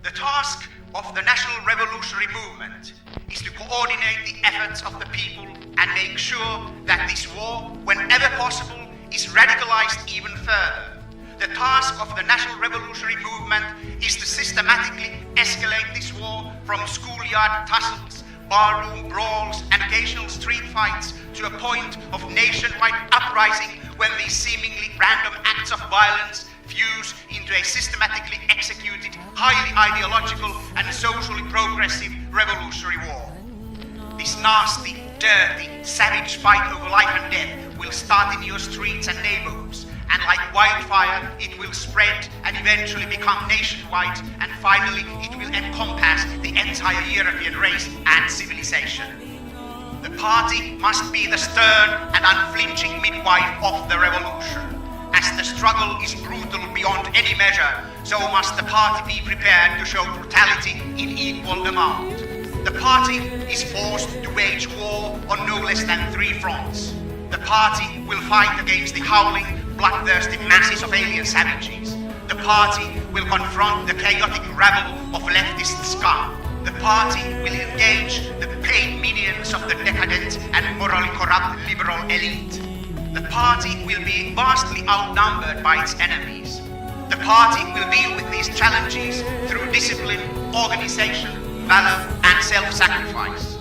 The task of the National Revolutionary Movement is to coordinate the efforts of the people and make sure that this war, whenever possible, is radicalized even further. The task of the National Revolutionary Movement is to systematically escalate this war from schoolyard tussles, barroom brawls, and occasional street fights to a point of nationwide uprising when these seemingly random acts of violence fuse into a systematically executed, highly ideological and socially progressive revolutionary war. This nasty, dirty, savage fight over life and death will start in your streets and neighborhoods, and like wildfire, it will spread and eventually become nationwide, and finally it will encompass the entire European race and civilization. The party must be the stern and unflinching midwife of the revolution. As the struggle is brutal beyond any measure, so must the party be prepared to show brutality in equal amount. The party is forced to wage war on no less than 3 fronts. The party will fight against the howling, bloodthirsty masses of alien savages. The party will confront the chaotic rabble of leftist scum. The party will engage the paid minions of the decadent and morally corrupt liberal elite. The party will be vastly outnumbered by its enemies. The party will deal with these challenges through discipline, organization, valor, and self-sacrifice.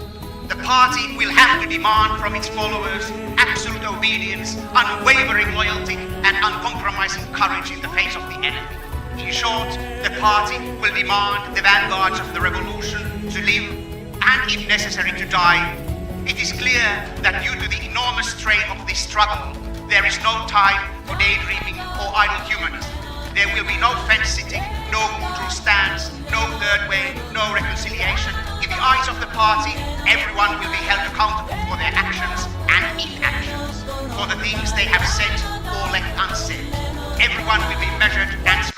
The party will have to demand from its followers absolute obedience, unwavering loyalty, and uncompromising courage in the face of the enemy. In short, the party will demand the vanguards of the revolution to live, and if necessary to die. It is clear that due to the enormous strain of this struggle, there is no time for daydreaming or idle humanism. There will be no fence-sitting, no neutral stance, no third way, no reconciliation. In the eyes of the party, everyone will be held accountable for their actions and inactions, for the things they have said or left unsaid. Everyone will be measured and